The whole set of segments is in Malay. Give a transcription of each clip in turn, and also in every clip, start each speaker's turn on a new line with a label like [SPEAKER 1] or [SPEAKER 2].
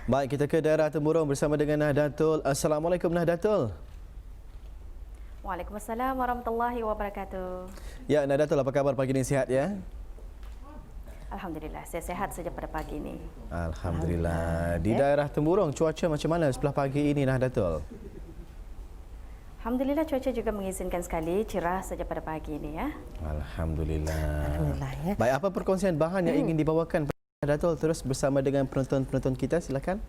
[SPEAKER 1] Baik, kita ke daerah Temburong bersama dengan Nahdlatul. Assalamualaikum Nahdlatul.
[SPEAKER 2] Waalaikumsalam warahmatullahi wabarakatuh.
[SPEAKER 1] Ya, Nahdlatul, apa kabar pagi ini, sihat ya?
[SPEAKER 2] Alhamdulillah, saya sehat saja pada pagi ini.
[SPEAKER 1] Alhamdulillah. Di daerah Temburong, cuaca macam mana sebelah pagi ini Nahdlatul?
[SPEAKER 2] Alhamdulillah, cuaca juga mengizinkan sekali, cerah saja pada pagi ini ya.
[SPEAKER 1] Alhamdulillah.
[SPEAKER 3] Alhamdulillah ya.
[SPEAKER 1] Baik, apa perkongsian bahan yang ingin dibawakan Nahdlatul terus bersama dengan penonton-penonton kita, silakan.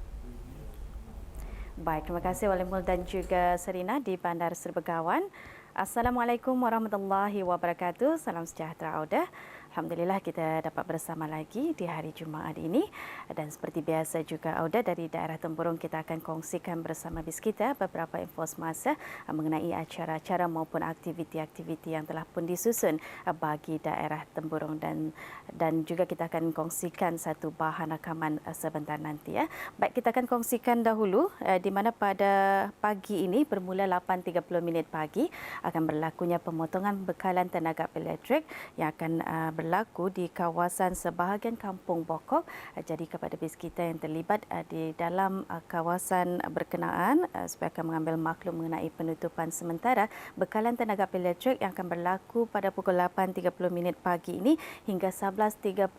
[SPEAKER 2] Baik, terima kasih Wali Mul dan juga Serina di Bandar Serbegawan. Assalamualaikum warahmatullahi wabarakatuh. Salam sejahtera Auda. Alhamdulillah kita dapat bersama lagi di hari Jumaat ini, dan seperti biasa juga Auda dari daerah Temburong kita akan kongsikan bersama bis kita beberapa info semasa mengenai acara-acara maupun aktiviti-aktiviti yang telah pun disusun bagi daerah Temburong, dan juga kita akan kongsikan satu bahan rakaman sebentar nanti ya. Baik, kita akan kongsikan dahulu di mana pada pagi ini bermula 8.30 pagi akan berlakunya pemotongan bekalan tenaga elektrik yang akan berlaku di kawasan sebahagian Kampung Bokok. Jadi kepada bis kita yang terlibat di dalam kawasan berkenaan supaya akan mengambil maklum mengenai penutupan sementara bekalan tenaga elektrik yang akan berlaku pada pukul 8.30 pagi ini hingga 11.30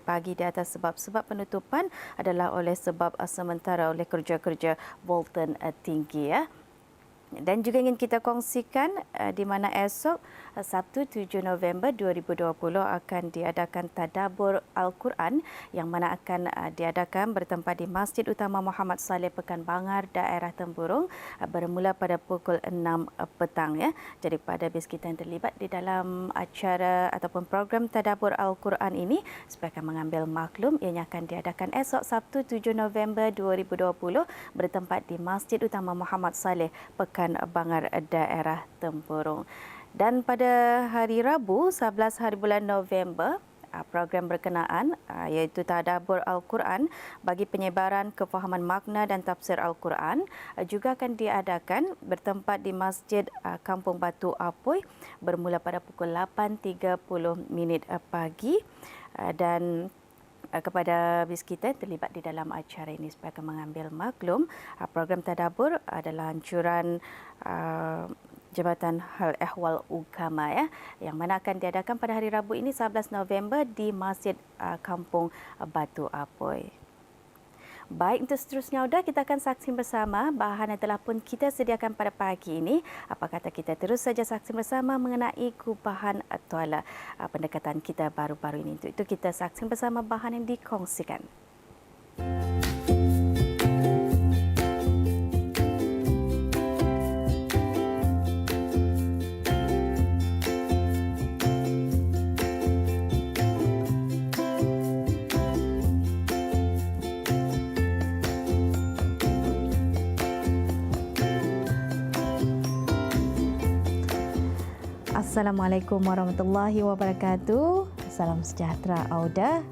[SPEAKER 2] pagi di atas sebab-sebab penutupan adalah oleh sebab sementara oleh kerja-kerja volten tinggi ya. Dan juga ingin kita kongsikan di mana esok Sabtu 7 November 2020 akan diadakan Tadabbur Al-Quran yang mana akan diadakan bertempat di Masjid Utama Muhammad Saleh Pekan Bangar daerah Temburong bermula pada pukul 6 petang ya. Jadi pada bis kita yang terlibat di dalam acara ataupun program Tadabbur Al-Quran ini supaya akan mengambil maklum, ianya akan diadakan esok Sabtu 7 November 2020 bertempat di Masjid Utama Muhammad Saleh Pekan Bangar daerah Temburong. Dan pada hari Rabu 11 hari bulan November program berkenaan iaitu Tadabbur Al-Quran bagi penyebaran kefahaman makna dan tafsir Al-Quran juga akan diadakan bertempat di Masjid Kampung Batu Apoy bermula pada pukul 8.30 pagi dan kepada bis kita terlibat di dalam acara ini supaya akan mengambil maklum program Tadabbur adalah anjuran Jabatan Hal Ehwal Ugama ya, yang mana akan diadakan pada hari Rabu ini 11 November di Masjid Kampung Batu Apoy. Baik, untuk seterusnya sudah kita akan saksikan bersama bahan yang telah pun kita sediakan pada pagi ini. Apa kata kita terus saja saksikan bersama mengenai gubahan tuala pendekatan kita baru-baru ini. Untuk itu kita saksikan bersama bahan yang dikongsikan. Assalamualaikum warahmatullahi wabarakatuh. Salam sejahtera Auda.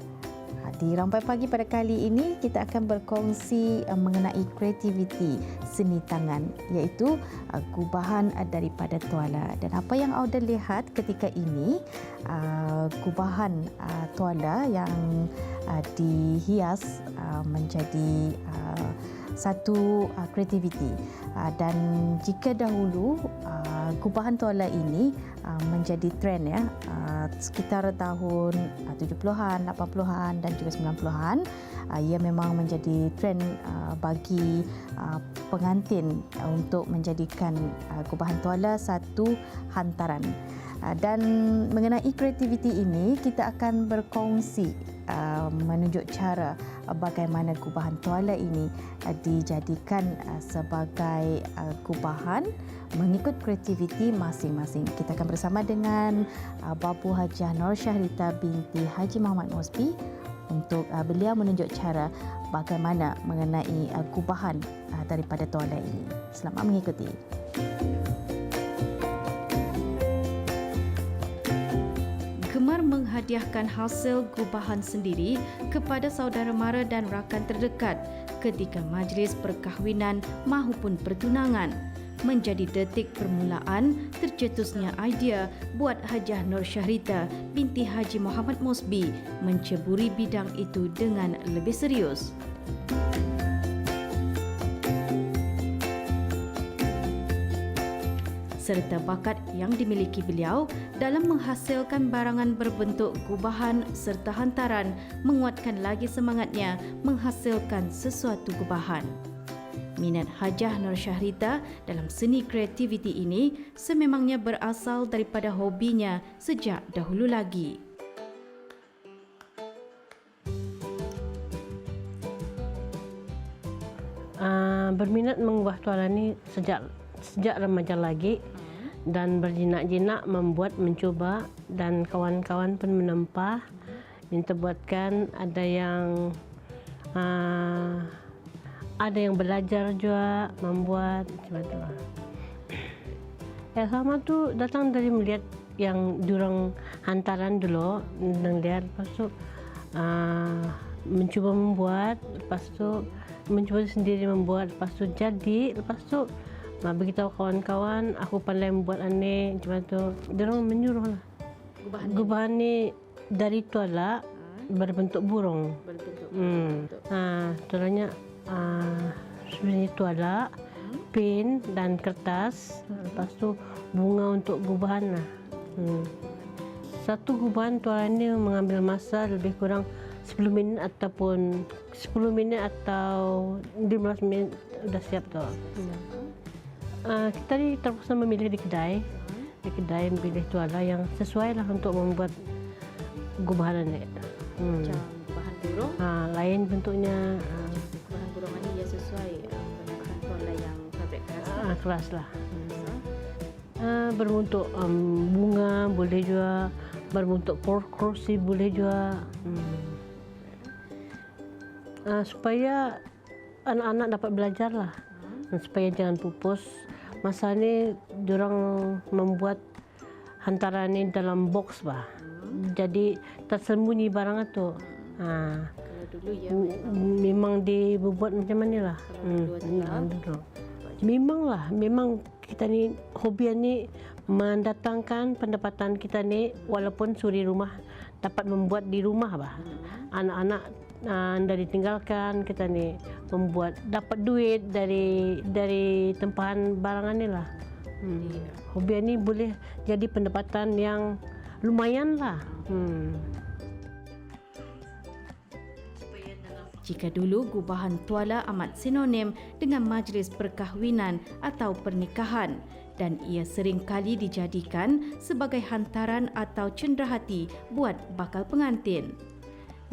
[SPEAKER 2] Di Rampai Pagi pada kali ini kita akan berkongsi mengenai kreativiti seni tangan iaitu gubahan daripada tuala. Dan apa yang Auda lihat ketika ini gubahan tuala yang dihias menjadi satu kreativiti. Dan jika dahulu gubahan tuala ini menjadi trend ya sekitar tahun 70-an, 80-an dan juga 90-an, ia memang menjadi trend bagi pengantin untuk menjadikan gubahan tuala satu hantaran. Dan mengenai kreativiti ini kita akan berkongsi menunjuk cara bagaimana gubahan tuala ini dijadikan sebagai gubahan mengikut kreativiti masing-masing. Kita akan bersama dengan Babu Hajah Nur Syahrita binti Haji Muhammad Mosbi untuk beliau menunjuk cara bagaimana mengenai gubahan daripada tuala ini. Selamat mengikuti. Gemar menghadiahkan hasil gubahan sendiri kepada saudara mara dan rakan terdekat ketika majlis perkahwinan maupun pertunangan menjadi detik permulaan tercetusnya idea buat Hajah Nur Syahrita binti Haji Muhammad Mosbi menceburi bidang itu dengan lebih serius. serta bakat yang dimiliki beliau dalam menghasilkan barangan berbentuk gubahan serta hantaran menguatkan lagi semangatnya menghasilkan sesuatu gubahan. Minat Hajah Nur Syahrita dalam seni kreativiti ini sememangnya berasal daripada hobinya sejak dahulu lagi.
[SPEAKER 3] Berminat mengubah tuala ni sejak remaja lagi dan berjinak-jinak membuat, mencuba, dan kawan-kawan pun menempah minta buatkan. Ada yang belajar juga membuat macam tu lah. Ya, sama tu datang dari melihat yang diorang hantaran dulu dan lihat, lepas tu mencuba membuat, lepas tu mencuba sendiri membuat, lepas tu jadi, lepas tu beritahu kawan-kawan aku pandai membuat aneh macam tu. Diorang menyuruh lah. Gubahan ni dari tuala berbentuk burung. Tualanya sebenarnya tuala, pin dan kertas, lepas tu bunga untuk gubahan lah. Satu gubahan tuala ni mengambil masa lebih kurang 10 minit ataupun 10 minit atau 15 minit sudah siap tu. Kita ni terpaksa memilih di kedai. Di kedai memilih tuala yang sesuai lah untuk membuat gubahan ni.
[SPEAKER 2] Macam gubahan burung.
[SPEAKER 3] Lain bentuknya.
[SPEAKER 2] Gubahan burung ni ia sesuai menggunakan tuala yang fabrik keras.
[SPEAKER 3] Keras lah. Berbentuk bunga boleh juga, berbentuk kursi boleh juga. Supaya anak-anak dapat belajar lah, supaya jangan pupus. Masa ni diorang membuat hantaran ni dalam box bah, jadi tersembunyi barang tu.
[SPEAKER 2] Kalau dulu ya
[SPEAKER 3] memang dibuat macam mana lah. Memang kita ni hobi ni mendatangkan pendapatan kita ni, walaupun suri rumah dapat membuat di rumah bah. Anak-anak dari tinggalkan kita ni membuat, dapat duit dari tempahan barangan ni lah. Hobi ni boleh jadi pendapatan yang lumayan lah.
[SPEAKER 2] Jika dulu gubahan tuala amat sinonim dengan majlis perkahwinan atau pernikahan dan ia sering kali dijadikan sebagai hantaran atau cenderahati buat bakal pengantin.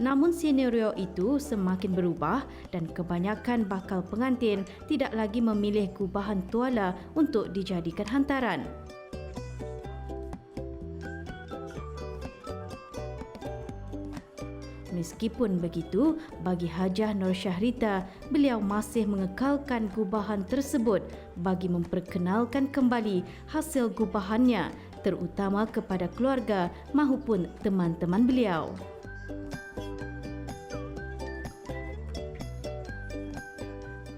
[SPEAKER 2] Namun senario itu semakin berubah dan kebanyakan bakal pengantin tidak lagi memilih gubahan tuala untuk dijadikan hantaran. Meskipun begitu, bagi Hajah Nur Syahrita, beliau masih mengekalkan gubahan tersebut bagi memperkenalkan kembali hasil gubahannya, terutama kepada keluarga maupun teman-teman beliau.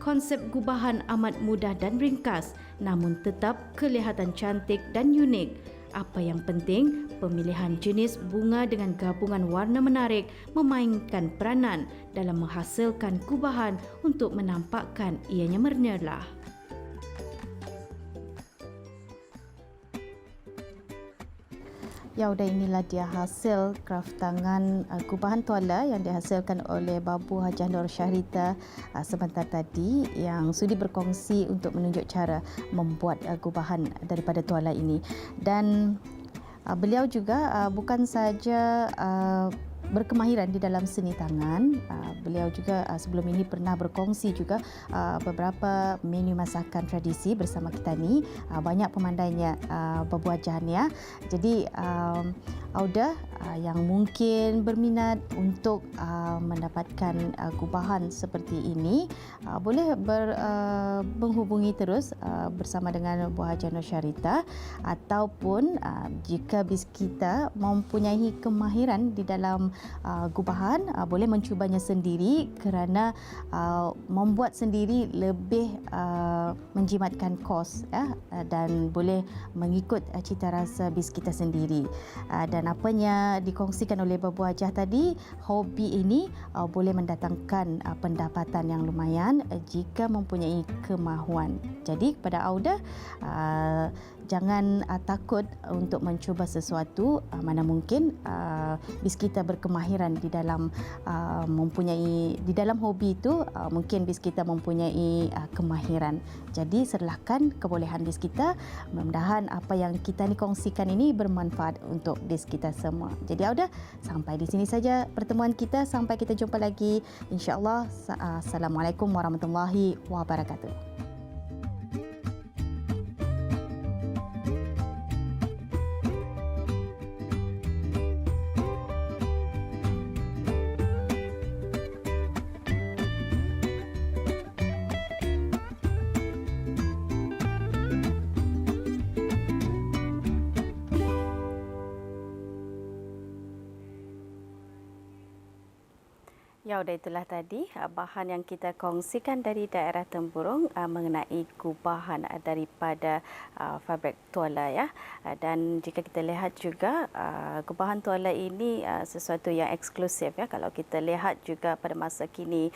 [SPEAKER 2] Konsep gubahan amat mudah dan ringkas, namun tetap kelihatan cantik dan unik. Apa yang penting, pemilihan jenis bunga dengan gabungan warna menarik memainkan peranan dalam menghasilkan gubahan untuk menampakkan ianya mernerlah.
[SPEAKER 4] Ya, udah inilah dia hasil kraft tangan gubahan tuala yang dihasilkan oleh Babu Hajah Nur Syahrita sebentar tadi, yang sudi berkongsi untuk menunjuk cara membuat gubahan daripada tuala ini. Dan beliau juga bukan saja berkemahiran di dalam seni tangan, beliau juga sebelum ini pernah berkongsi juga beberapa menu masakan tradisi bersama kita ni. Banyak pemandainya Babu Hajah ni ya. Jadi Auda yang mungkin berminat untuk mendapatkan gubahan seperti ini, boleh menghubungi terus bersama dengan Bu Hajah Nur Syahrita, ataupun jika bis kita mempunyai kemahiran di dalam gubahan, boleh mencubanya sendiri, kerana membuat sendiri lebih menjimatkan kos dan boleh mengikut cita rasa bis kita sendiri. Dan apanya dikongsikan oleh Babu Hajah tadi, hobi ini boleh mendatangkan pendapatan yang lumayan jika mempunyai kemahuan. Jadi kepada Auda, jangan takut untuk mencuba sesuatu mana mungkin bis kita berkemahiran di dalam di dalam hobi itu, mungkin bis kita mempunyai kemahiran. Jadi serahkan kebolehan bis kita. Mudah-mudahan apa yang kita ni kongsikan ini bermanfaat untuk bis kita semua. Jadi Auda, sampai di sini saja pertemuan kita. Sampai kita jumpa lagi, insya-Allah. Assalamualaikum warahmatullahi wabarakatuh.
[SPEAKER 2] Ya, sudah itulah tadi bahan yang kita kongsikan dari daerah Tempurung mengenai gubahan daripada fabrik tuala ya. Dan jika kita lihat juga gubahan tuala ini sesuatu yang eksklusif ya. Kalau kita lihat juga pada masa kini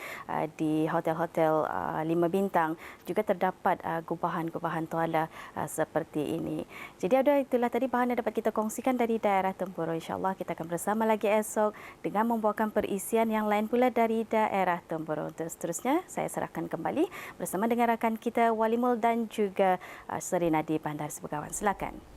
[SPEAKER 2] di hotel-hotel 5 bintang juga terdapat gubahan-gubahan tuala seperti ini. Jadi ada itulah tadi bahan yang dapat kita kongsikan dari daerah Tempurung. InsyaAllah kita akan bersama lagi esok dengan membawakan perisian yang lain pula dari daerah Tempurung. Seterusnya saya serahkan kembali bersama dengan rakan kita Walimul dan juga Serina di Bandar Sebegawan. Silakan.